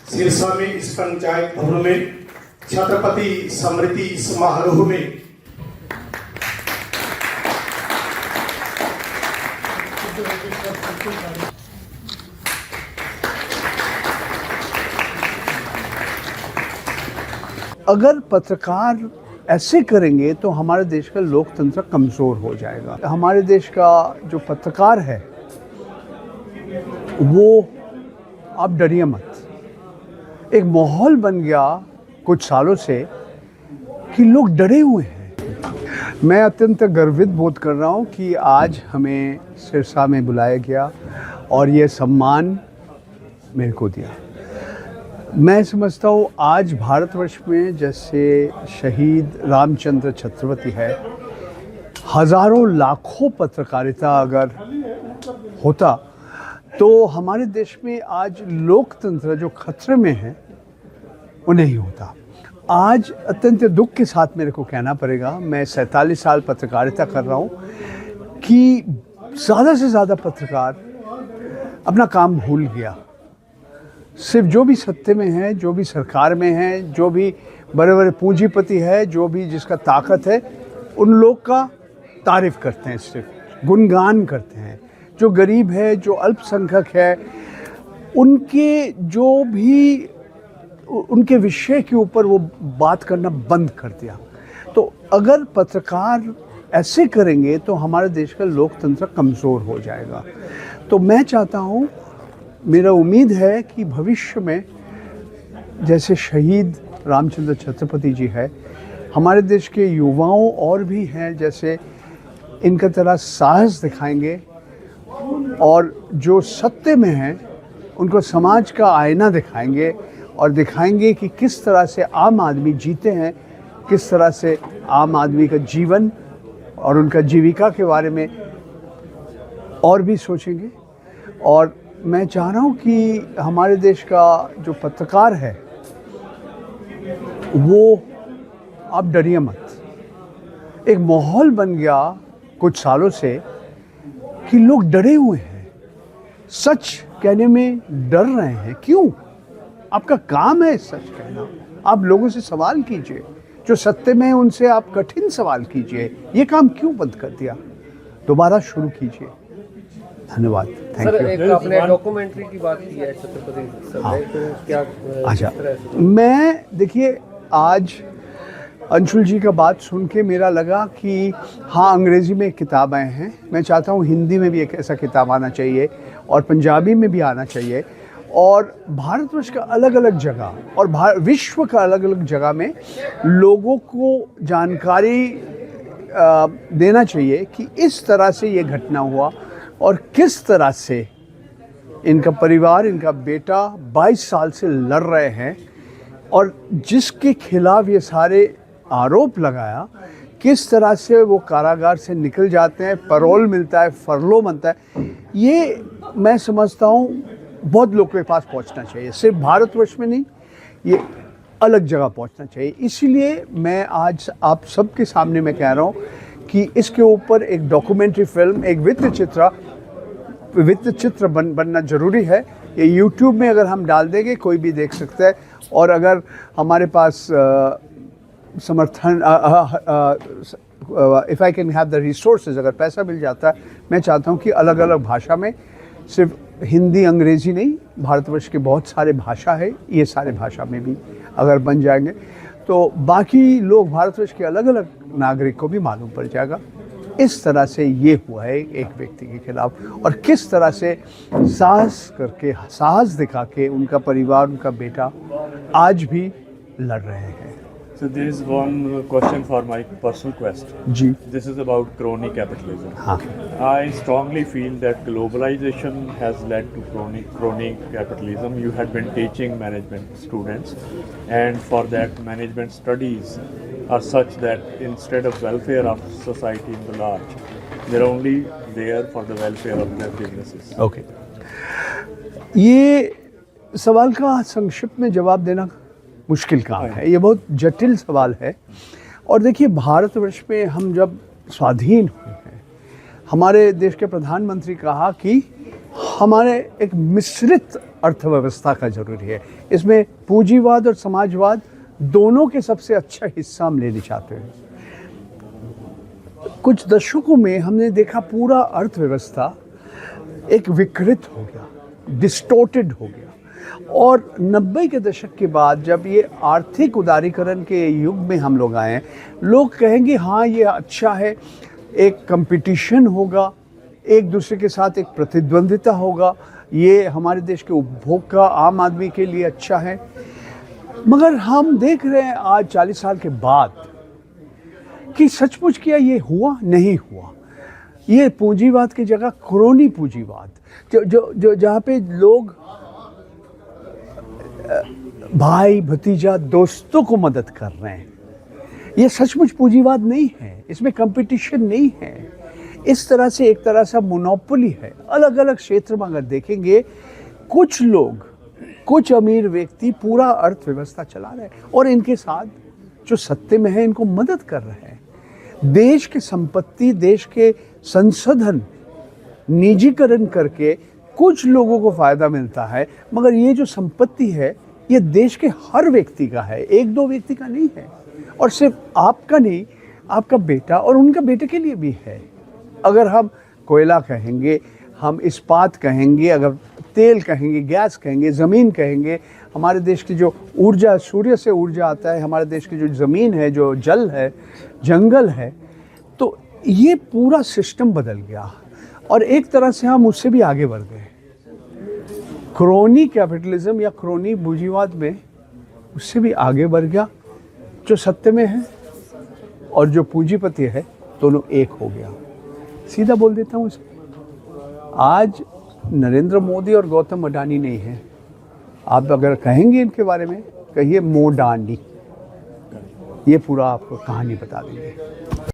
सिरसा में इस पंचायत भवन में छत्रपति समृद्धि समारोह में अगर पत्रकार ऐसे करेंगे तो हमारे देश का लोकतंत्र कमज़ोर हो जाएगा। हमारे देश का जो पत्रकार है वो, आप डरिए मत। एक माहौल बन गया कुछ सालों से कि लोग डरे हुए हैं। मैं अत्यंत गर्वित बोध कर रहा हूँ कि आज हमें सिरसा में बुलाया गया और ये सम्मान मेरे को दिया। मैं समझता हूँ आज भारतवर्ष में जैसे शहीद रामचंद्र छत्रपति है, हज़ारों लाखों पत्रकारिता अगर होता तो हमारे देश में आज लोकतंत्र जो खतरे में है वो नहीं होता। आज अत्यंत दुख के साथ मेरे को कहना पड़ेगा, मैं 47 साल पत्रकारिता कर रहा हूँ, कि ज़्यादा से ज़्यादा पत्रकार अपना काम भूल गया। सिर्फ जो भी सत्ते में है, जो भी सरकार में है, जो भी बड़े बड़े पूंजीपति है, जो भी जिसका ताकत है, उन लोग का तारीफ़ करते हैं, सिर्फ गुणगान करते हैं। जो गरीब है, जो अल्पसंख्यक है, उनके जो भी उनके विषय के ऊपर वो बात करना बंद कर दिया। तो अगर पत्रकार ऐसे करेंगे तो हमारे देश का लोकतंत्र कमज़ोर हो जाएगा। तो मैं चाहता हूँ, मेरा उम्मीद है कि भविष्य में जैसे शहीद रामचंद्र छत्रपति जी है, हमारे देश के युवाओं और भी हैं जैसे इनका तरह साहस दिखाएंगे और जो सत्य में हैं उनको समाज का आईना दिखाएंगे और दिखाएंगे कि किस तरह से आम आदमी जीते हैं, किस तरह से आम आदमी का जीवन और उनका जीविका के बारे में और भी सोचेंगे। और मैं चाह रहा हूँ कि हमारे देश का जो पत्रकार है वो, आप डरिए मत। एक माहौल बन गया कुछ सालों से कि लोग डरे हुए हैं, सच कहने में डर रहे हैं। क्यों? आपका काम है सच कहना। आप लोगों से सवाल कीजिए, जो सत्य में है उनसे आप कठिन सवाल कीजिए। ये काम क्यों बंद कर दिया? दोबारा शुरू कीजिए। धन्यवाद। Thank you. एक आपने डॉक्यूमेंट्री की बात की है छत्रपति सर, हाँ। तो क्या अच्छा, मैं देखिए आज अंशुल जी का बात सुन के मेरा लगा कि हाँ, अंग्रेज़ी में किताब आए हैं। मैं चाहता हूँ हिंदी में भी एक ऐसा किताब आना चाहिए और पंजाबी में भी आना चाहिए, और भारतवर्ष का अलग अलग जगह और विश्व का अलग अलग जगह में लोगों को जानकारी देना चाहिए कि इस तरह से ये घटना हुआ और किस तरह से इनका परिवार, इनका बेटा 22 साल से लड़ रहे हैं और जिसके खिलाफ ये सारे आरोप लगाया, किस तरह से वो कारागार से निकल जाते हैं, पैरोल मिलता है, फरलो बनता है। ये मैं समझता हूँ बहुत लोगों के पास पहुँचना चाहिए, सिर्फ भारतवर्ष में नहीं, ये अलग जगह पहुँचना चाहिए। इसीलिए मैं आज आप सबके सामने मैं कह रहा हूँ कि इसके ऊपर एक डॉक्यूमेंट्री फिल्म, एक वित्त चित्र बनना ज़रूरी है। ये यूट्यूब में अगर हम डाल देंगे कोई भी देख सकता है, और अगर हमारे पास समर्थन, if I can have the resources, अगर पैसा मिल जाता है, मैं चाहता हूँ कि अलग अलग भाषा में, सिर्फ हिंदी अंग्रेज़ी नहीं, भारतवर्ष के बहुत सारे भाषा है, ये सारे भाषा में भी अगर बन जाएंगे तो बाकी लोग, भारतवर्ष के अलग अलग नागरिक को भी मालूम पड़ जाएगा इस तरह से ये हुआ है एक व्यक्ति के खिलाफ, और किस तरह से साहस दिखा के उनका परिवार, उनका बेटा आज भी लड़ रहे हैं। So there is one question for my personal quest. जी। This is about crony capitalism. हाँ। I strongly feel that globalization has led to crony capitalism. You had been teaching management students, and for that management studies are such that instead of welfare of society in the large, they're only there for the welfare of their businesses. Okay, ये सवाल का संक्षिप्त में जवाब देना मुश्किल काम है, ये बहुत जटिल सवाल है। और देखिए, भारतवर्ष में हम जब स्वाधीन हुए हैं, हमारे देश के प्रधानमंत्री कहा कि हमारे एक मिश्रित अर्थव्यवस्था का ज़रूरी है। इसमें पूंजीवाद और समाजवाद दोनों के सबसे अच्छा हिस्सा हम लेना चाहते हैं। कुछ दशकों में हमने देखा पूरा अर्थव्यवस्था एक विकृत हो गया, डिस्टोर्टेड हो गया। और 90 के दशक के बाद जब ये आर्थिक उदारीकरण के युग में हम लोग आए, लोग कहेंगे हाँ ये अच्छा है, एक कंपटीशन होगा, एक दूसरे के साथ एक प्रतिद्वंदिता होगा, ये हमारे देश के उपभोग का आम आदमी के लिए अच्छा है। मगर हम देख रहे हैं आज 40 साल के बाद कि सचमुच क्या ये हुआ? नहीं हुआ। ये पूंजीवाद की जगह क्रोनी पूंजीवाद, जो जहाँ पे लोग भाई भतीजा दोस्तों को मदद कर रहे हैं, ये सचमुच पूंजीवाद नहीं है, इसमें कंपटीशन नहीं है। इस तरह से एक तरह से मोनोपोली है। अलग अलग क्षेत्र में अगर देखेंगे, कुछ लोग, कुछ अमीर व्यक्ति पूरा अर्थव्यवस्था चला रहे हैं और इनके साथ जो सत्ते में है इनको मदद कर रहे हैं। देश की संपत्ति, देश के संसाधन निजीकरण करके कुछ लोगों को फ़ायदा मिलता है, मगर ये जो संपत्ति है ये देश के हर व्यक्ति का है, एक दो व्यक्ति का नहीं है। और सिर्फ आपका नहीं, आपका बेटा और उनका बेटे के लिए भी है। अगर हम कोयला कहेंगे, हम इस्पात कहेंगे, अगर तेल कहेंगे, गैस कहेंगे, ज़मीन कहेंगे, हमारे देश की जो ऊर्जा, सूर्य से ऊर्जा आता है, हमारे देश की जो ज़मीन है, जो जल है, जंगल है, तो ये पूरा सिस्टम बदल गया और एक तरह से हम उससे भी आगे बढ़ गए। क्रोनी कैपिटलिज्म या क्रोनी पूंजीवाद में उससे भी आगे बढ़ गया। जो सत्य में है और जो पूंजीपति है, दोनों एक हो गया। सीधा बोल देता हूँ इसको, आज नरेंद्र मोदी और गौतम अडानी नहीं है। आप अगर कहेंगे इनके बारे में, कहिए मोडानी, ये पूरा आपको कहानी बता देंगे।